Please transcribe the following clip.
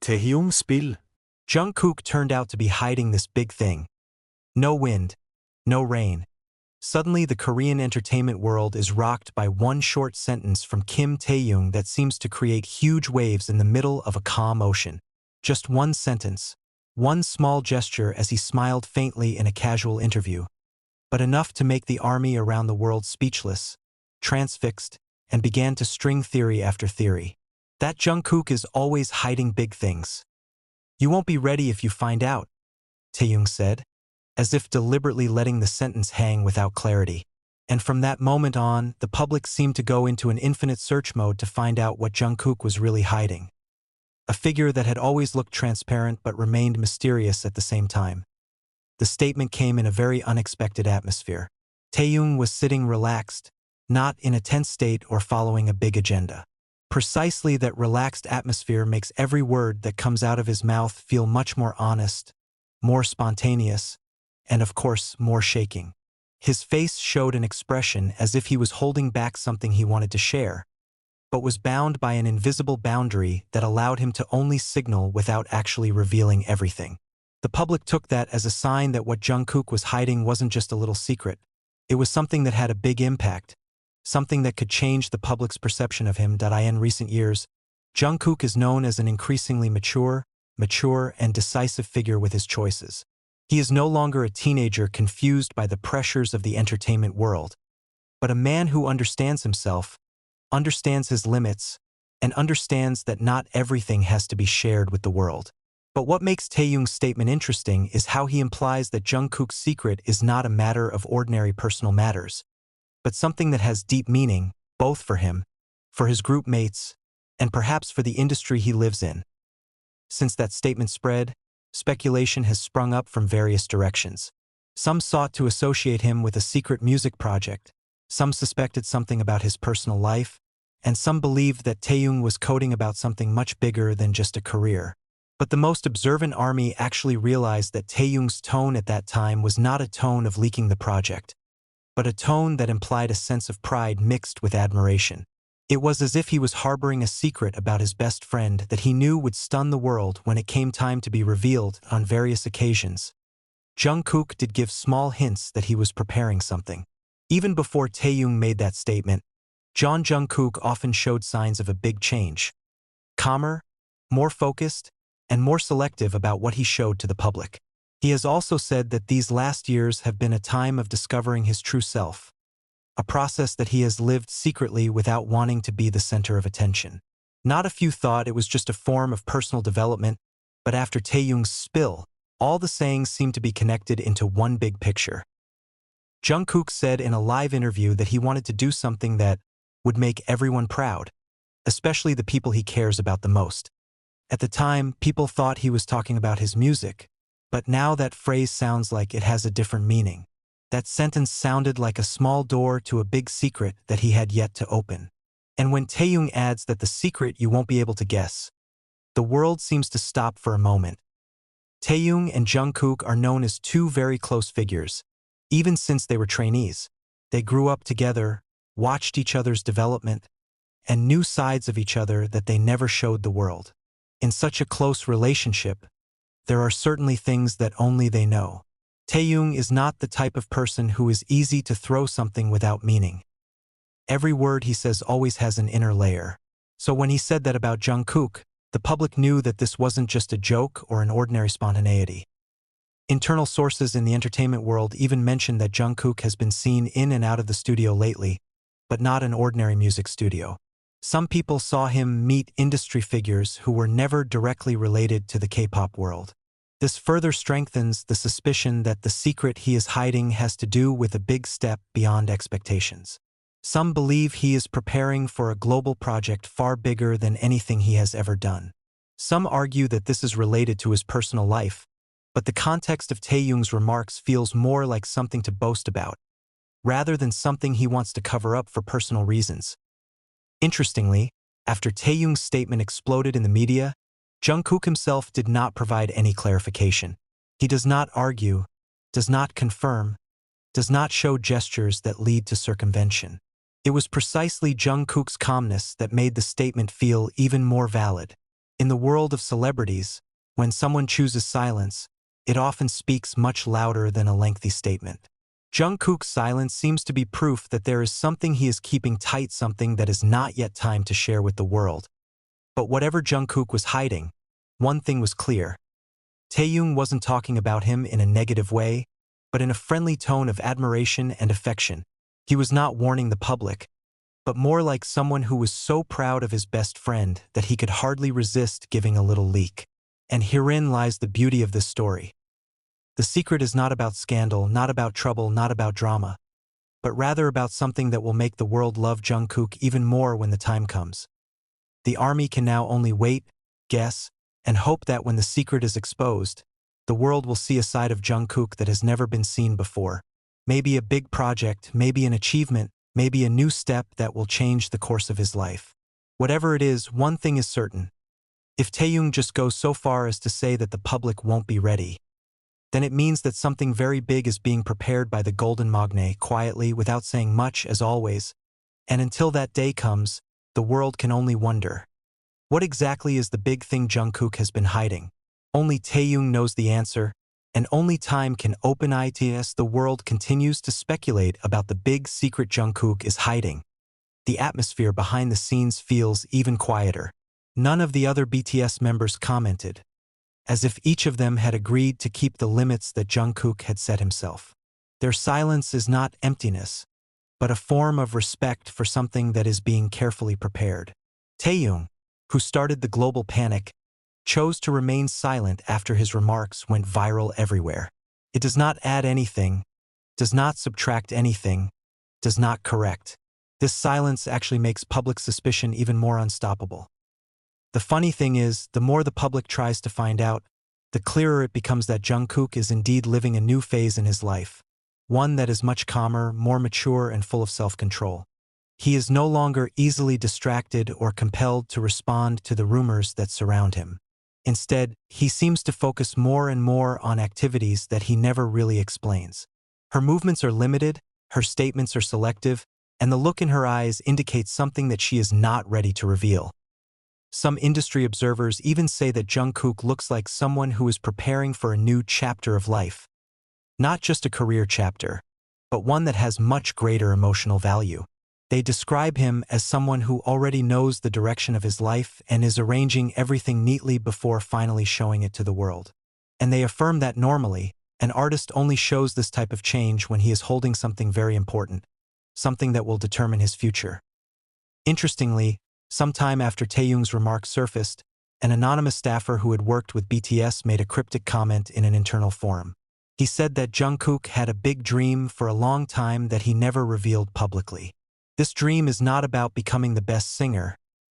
Taehyung spill. Jungkook turned out to be hiding this big thing. No wind, no rain. Suddenly the Korean entertainment world is rocked by one short sentence from Kim Taehyung that seems to create huge waves in the middle of a calm ocean. Just one sentence, one small gesture as he smiled faintly in a casual interview, but enough to make the army around the world speechless, transfixed, and began to string theory after theory. That Jungkook is always hiding big things. You won't be ready if you find out, Taehyung said, as if deliberately letting the sentence hang without clarity. And from that moment on, the public seemed to go into an infinite search mode to find out what Jungkook was really hiding. A figure that had always looked transparent but remained mysterious at the same time. The statement came in a very unexpected atmosphere. Taehyung was sitting relaxed, not in a tense state or following a big agenda. Precisely that relaxed atmosphere makes every word that comes out of his mouth feel much more honest, more spontaneous, and of course, more shaking. His face showed an expression as if he was holding back something he wanted to share, but was bound by an invisible boundary that allowed him to only signal without actually revealing everything. The public took that as a sign that what Jungkook was hiding wasn't just a little secret. It was something that had a big impact, something that could change the public's perception of him. In recent years, Jungkook is known as an increasingly mature, and decisive figure with his choices. He is no longer a teenager confused by the pressures of the entertainment world, but a man who understands himself, understands his limits, and understands that not everything has to be shared with the world. But what makes Taehyung's statement interesting is how he implies that Jungkook's secret is not a matter of ordinary personal matters, but something that has deep meaning, both for him, for his group mates, and perhaps for the industry he lives in. Since that statement spread, speculation has sprung up from various directions. Some sought to associate him with a secret music project, some suspected something about his personal life, and some believed that Taehyung was coding about something much bigger than just a career. But the most observant army actually realized that Taehyung's tone at that time was not a tone of leaking the project, but a tone that implied a sense of pride mixed with admiration. It was as if he was harboring a secret about his best friend that he knew would stun the world when it came time to be revealed on various occasions. Jungkook did give small hints that he was preparing something. Even before Taehyung made that statement, Jungkook often showed signs of a big change. Calmer, more focused, and more selective about what he showed to the public. He has also said that these last years have been a time of discovering his true self, a process that he has lived secretly without wanting to be the center of attention. Not a few thought it was just a form of personal development, but after Taehyung's spill, all the sayings seemed to be connected into one big picture. Jungkook said in a live interview that he wanted to do something that would make everyone proud, especially the people he cares about the most. At the time, people thought he was talking about his music, but now that phrase sounds like it has a different meaning. That sentence sounded like a small door to a big secret that he had yet to open. And when Taehyung adds that the secret you won't be able to guess, the world seems to stop for a moment. Taehyung and Jungkook are known as two very close figures, even since they were trainees. They grew up together, watched each other's development, and knew sides of each other that they never showed the world. In such a close relationship, there are certainly things that only they know. Taehyung is not the type of person who is easy to throw something without meaning. Every word he says always has an inner layer. So when he said that about Jungkook, the public knew that this wasn't just a joke or an ordinary spontaneity. Internal sources in the entertainment world even mentioned that Jungkook has been seen in and out of the studio lately, but not an ordinary music studio. Some people saw him meet industry figures who were never directly related to the K-pop world. This further strengthens the suspicion that the secret he is hiding has to do with a big step beyond expectations. Some believe he is preparing for a global project far bigger than anything he has ever done. Some argue that this is related to his personal life, but the context of Taehyung's remarks feels more like something to boast about, rather than something he wants to cover up for personal reasons. Interestingly, after Taehyung's statement exploded in the media, Jungkook himself did not provide any clarification. He does not argue, does not confirm, does not show gestures that lead to circumvention. It was precisely Jungkook's calmness that made the statement feel even more valid. In the world of celebrities, when someone chooses silence, it often speaks much louder than a lengthy statement. Jungkook's silence seems to be proof that there is something he is keeping tight, something that is not yet time to share with the world. But whatever Jungkook was hiding, one thing was clear. Taehyung wasn't talking about him in a negative way, but in a friendly tone of admiration and affection. He was not warning the public, but more like someone who was so proud of his best friend that he could hardly resist giving a little leak. And herein lies the beauty of this story. The secret is not about scandal, not about trouble, not about drama, but rather about something that will make the world love Jungkook even more when the time comes. The army can now only wait, guess, and hope that when the secret is exposed, the world will see a side of Jungkook that has never been seen before. Maybe a big project, maybe an achievement, maybe a new step that will change the course of his life. Whatever it is, one thing is certain. If Taehyung just goes so far as to say that the public won't be ready, then it means that something very big is being prepared by the Golden Magne quietly without saying much as always. And until that day comes, the world can only wonder. What exactly is the big thing Jungkook has been hiding? Only Taehyung knows the answer, and only time can open it. The world continues to speculate about the big secret Jungkook is hiding. The atmosphere behind the scenes feels even quieter. None of the other BTS members commented, as if each of them had agreed to keep the limits that Jungkook had set himself. Their silence is not emptiness, but a form of respect for something that is being carefully prepared. Taehyung, who started the global panic, chose to remain silent after his remarks went viral everywhere. It does not add anything, does not subtract anything, does not correct. This silence actually makes public suspicion even more unstoppable. The funny thing is, the more the public tries to find out, the clearer it becomes that Jungkook is indeed living a new phase in his life, one that is much calmer, more mature, and full of self-control. He is no longer easily distracted or compelled to respond to the rumors that surround him. Instead, he seems to focus more and more on activities that he never really explains. Her movements are limited, her statements are selective, and the look in her eyes indicates something that she is not ready to reveal. Some industry observers even say that Jungkook looks like someone who is preparing for a new chapter of life. Not just a career chapter, but one that has much greater emotional value. They describe him as someone who already knows the direction of his life and is arranging everything neatly before finally showing it to the world. And they affirm that normally, an artist only shows this type of change when he is holding something very important, something that will determine his future. Interestingly, sometime after Taehyung's remarks surfaced, an anonymous staffer who had worked with BTS made a cryptic comment in an internal forum. He said that Jungkook had a big dream for a long time that he never revealed publicly. This dream is not about becoming the best singer,